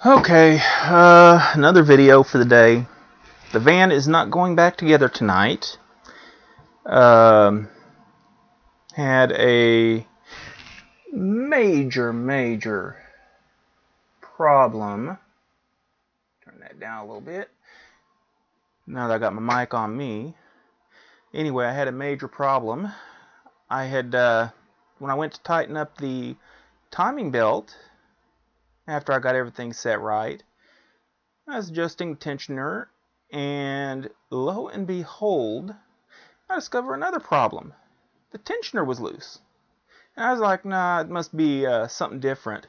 Okay, another video for the day. The van is not going back together tonight. Um, had a major problem. Turn that down a little bit. Now that I got my mic on me. Anyway, I had a major problem. I had, when I went to tighten up the timing belt, after I got everything set right, I was adjusting the tensioner, and lo and behold, I discover another problem. The tensioner was loose. And I was like, nah, it must be something different.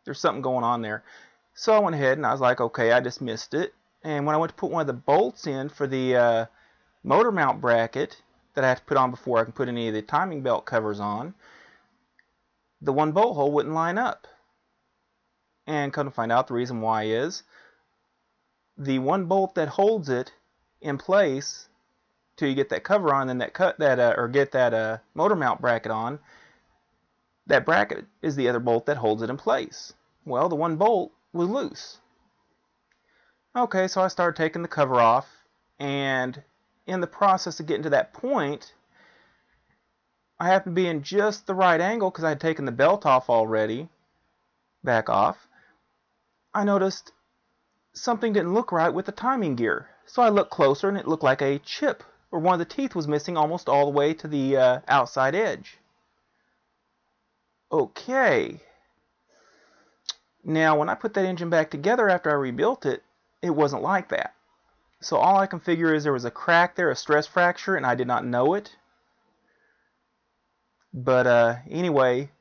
There's something going on there. So I went ahead and I was like, okay, I dismissed it. And when I went to put one of the bolts in for the motor mount bracket that I have to put on before I can put any of the timing belt covers on, the one bolt hole wouldn't line up. And come to find out, the reason why is the one bolt that holds it in place till you get that cover on and get that motor mount bracket on, that bracket is the other bolt that holds it in place. Well, the one bolt was loose. Okay, so I started taking the cover off, and in the process of getting to that point, I happened to be in just the right angle because I had taken the belt off already, back off. I noticed something didn't look right with the timing gear. So I looked closer and it looked like a chip, or one of the teeth was missing almost all the way to the outside edge. Okay. Now when I put that engine back together after I rebuilt it, it wasn't like that. So all I can figure is there was a crack there, a stress fracture, and I did not know it. But anyway,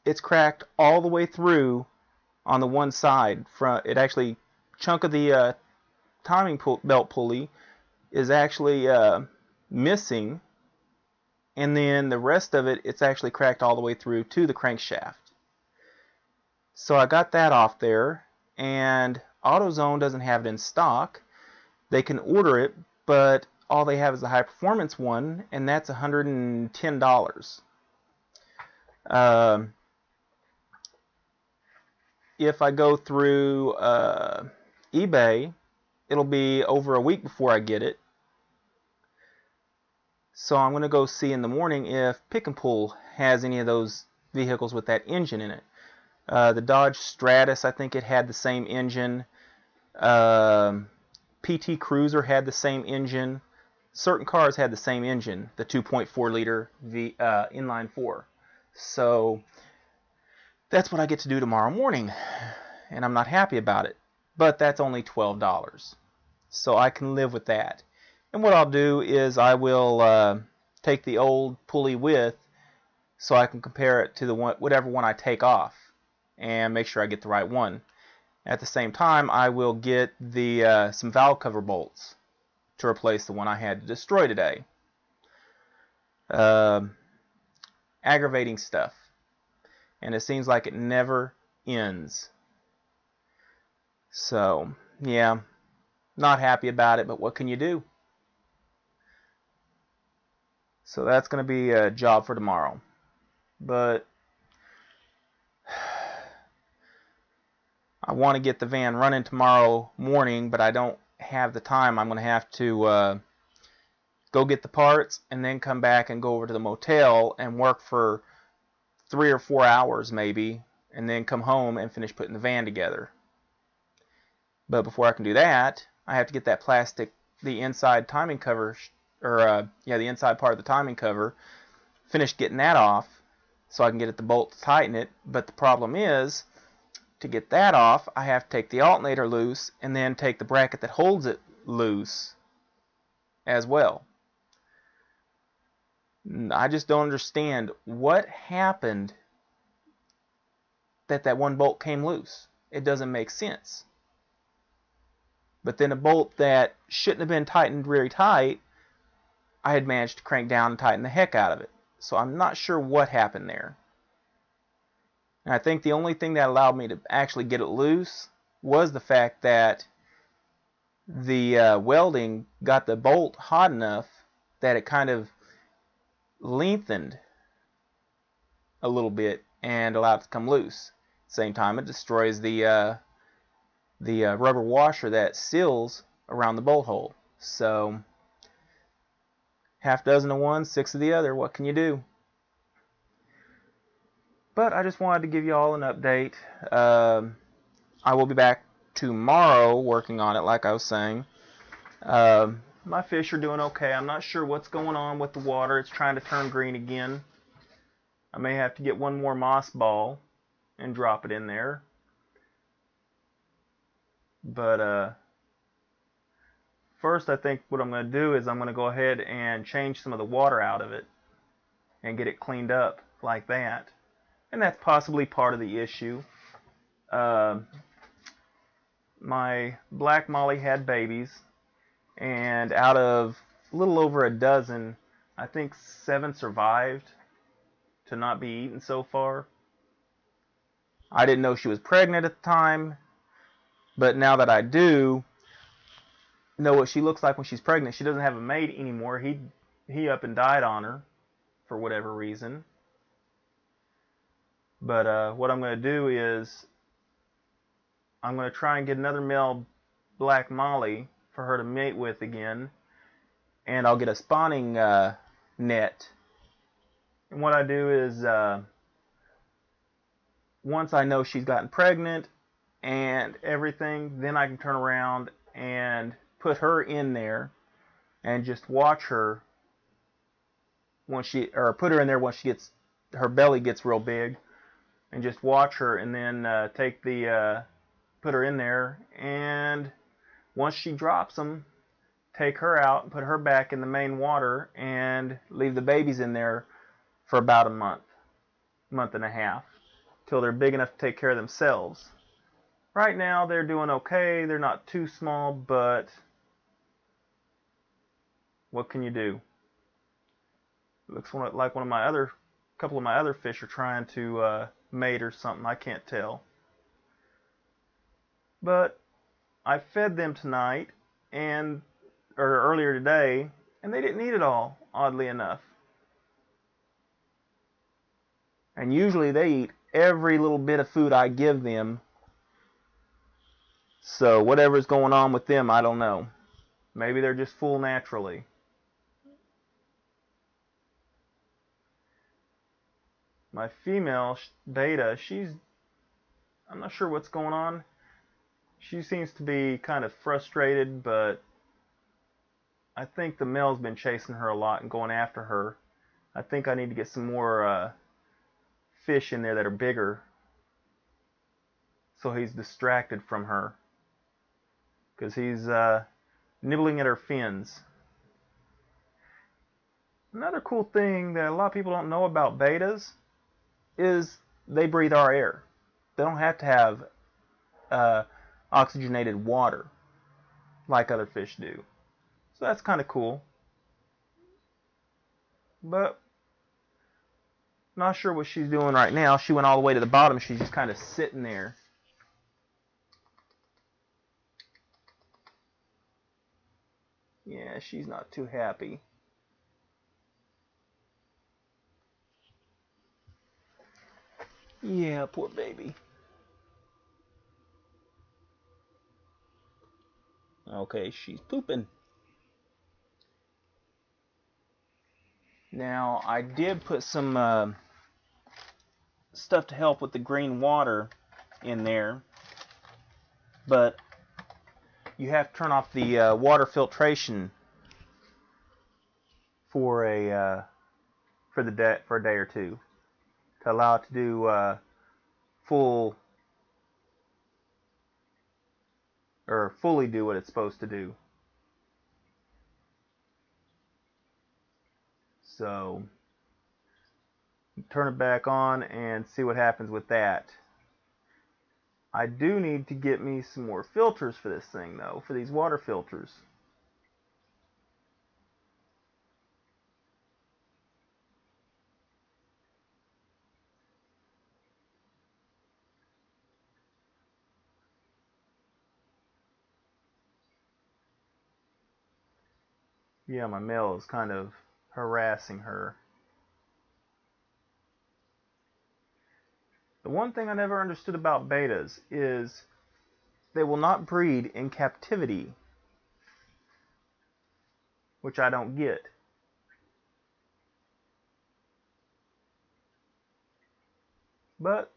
it's cracked all the way through on the one side. It actually, chunk of the timing belt pulley is actually missing, and then the rest of it, it's actually cracked all the way through to the crankshaft. So I got that off there, and AutoZone doesn't have it in stock. They can order it, but all they have is the high performance one, and that's $110. If I go through eBay, it'll be over a week before I get it. So I'm going to go see in the morning if Pick and Pull has any of those vehicles with that engine in it. The Dodge Stratus, I think it had the same engine. PT Cruiser had the same engine. Certain cars had the same engine, the 2.4 liter inline 4. So that's what I get to do tomorrow morning, and I'm not happy about it. But that's only $12, so I can live with that. And what I'll do is I will take the old pulley width so I can compare it to the whatever one I take off and make sure I get the right one. At the same time, I will get the some valve cover bolts to replace the one I had to destroy today. Aggravating stuff, and it seems like it never ends. So yeah, not happy about it, but what can you do? So that's going to be a job for tomorrow. But I want to get the van running tomorrow morning, but I don't have the time. I'm going to have to go get the parts and then come back and go over to the motel and work for 3 or 4 hours maybe, and then come home and finish putting the van together. But before I can do that, I have to get that plastic, the inside timing cover, the inside part of the timing cover, finish getting that off so I can get at the bolt to tighten it. But the problem is, to get that off, I have to take the alternator loose and then take the bracket that holds it loose as well. I just don't understand what happened that one bolt came loose. It doesn't make sense. But then a bolt that shouldn't have been tightened very tight, I had managed to crank down and tighten the heck out of it. So I'm not sure what happened there. And I think the only thing that allowed me to actually get it loose was the fact that the welding got the bolt hot enough that it kind of lengthened a little bit and allowed it to come loose. Same time, it destroys the the rubber washer that seals around the bolt hole. So half dozen of one, six of the other. What can you do? But I just wanted to give you all an update. I will be back tomorrow working on it, like I was saying. My fish are doing okay. I'm not sure what's going on with the water. It's trying to turn green again. I may have to get one more moss ball and drop it in there. But first, I think what I'm going to do is I'm going to go ahead and change some of the water out of it and get it cleaned up like that. And that's possibly part of the issue. My black molly had babies, and out of a little over a dozen, I think 7 survived to not be eaten so far. I didn't know she was pregnant at the time, but now that I do know what she looks like when she's pregnant, she doesn't have a mate anymore. He up and died on her for whatever reason. But what I'm going to do is I'm going to try and get another male black molly for her to mate with again, and I'll get a spawning net. And what I do is once I know she's gotten pregnant and everything, then I can turn around and put her in there and just watch her put her in there once her belly gets real big, and just watch her, and then put her in there, and once she drops them, take her out and put her back in the main water and leave the babies in there for about a month and a half, till they're big enough to take care of themselves. Right now they're doing okay. They're not too small, but what can you do? It looks like couple of my other fish are trying to mate or something. I can't tell. But I fed them tonight or earlier today, and they didn't eat it all, oddly enough. And usually they eat every little bit of food I give them. So whatever's going on with them, I don't know. Maybe they're just full naturally. My female beta, I'm not sure what's going on. She seems to be kind of frustrated, but I think the male's been chasing her a lot and going after her. I think I need to get some more fish in there that are bigger, so he's distracted from her, because he's nibbling at her fins. Another cool thing that a lot of people don't know about betas is they breathe our air. They don't have to have oxygenated water like other fish do. So that's kind of cool. But not sure what she's doing right now. She went all the way to the bottom. She's just kind of sitting there. Yeah, she's not too happy. Yeah, poor baby. Okay, she's pooping. Now, I did put some stuff to help with the green water in there, but you have to turn off the water filtration for a day or two to allow it to do fully do what it's supposed to do. So turn it back on and see what happens with that. I do need to get me some more filters for this thing, though, for these water filters. Yeah, my male is kind of harassing her. The one thing I never understood about betas is they will not breed in captivity, which I don't get. But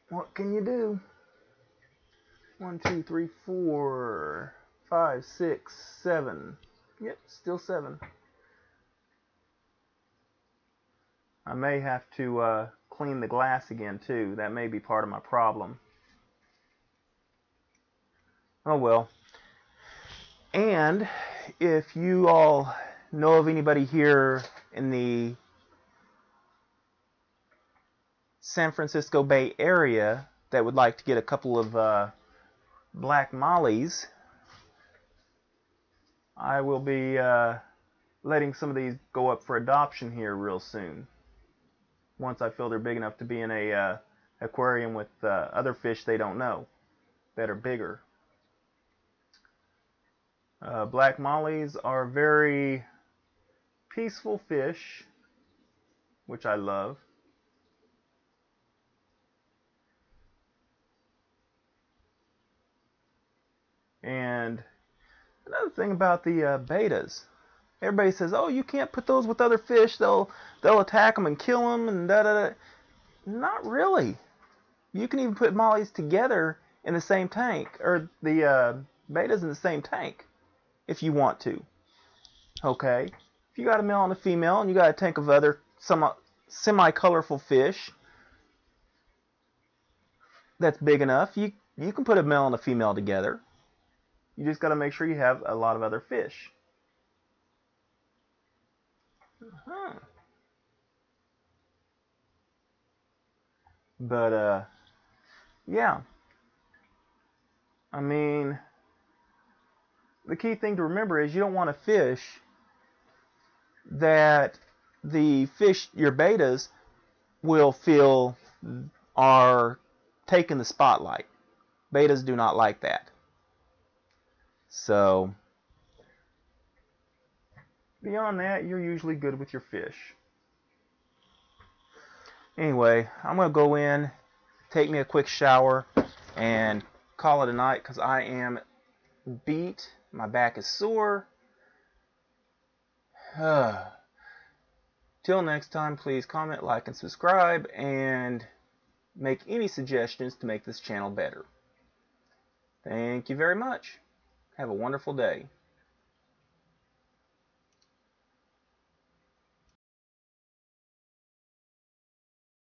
what can you do? 1, 2, 3, 4, 5, 6, 7. Yep, still 7. I may have to clean the glass again too. That may be part of my problem. Oh well. And if you all know of anybody here in the San Francisco Bay Area that would like to get a couple of black mollies, I will be letting some of these go up for adoption here real soon. Once I feel they're big enough to be in a aquarium with other fish they don't know that are bigger. Black mollies are very peaceful fish, which I love. And another thing about the betas, everybody says, "Oh, you can't put those with other fish; they'll attack them and kill them and da da da." Not really. You can even put mollies together in the same tank, or the betas in the same tank, if you want to. Okay, if you got a male and a female, and you got a tank of other semi-colorful fish that's big enough, you can put a male and a female together. You just got to make sure you have a lot of other fish. But yeah, I mean, the key thing to remember is you don't want a fish that the fish, your betas, will feel are taking the spotlight. Betas do not like that. So beyond that, you're usually good with your fish. Anyway, I'm going to go in, take me a quick shower, and call it a night because I am beat. My back is sore. Till next time, please comment, like, and subscribe, and make any suggestions to make this channel better. Thank you very much. Have a wonderful day.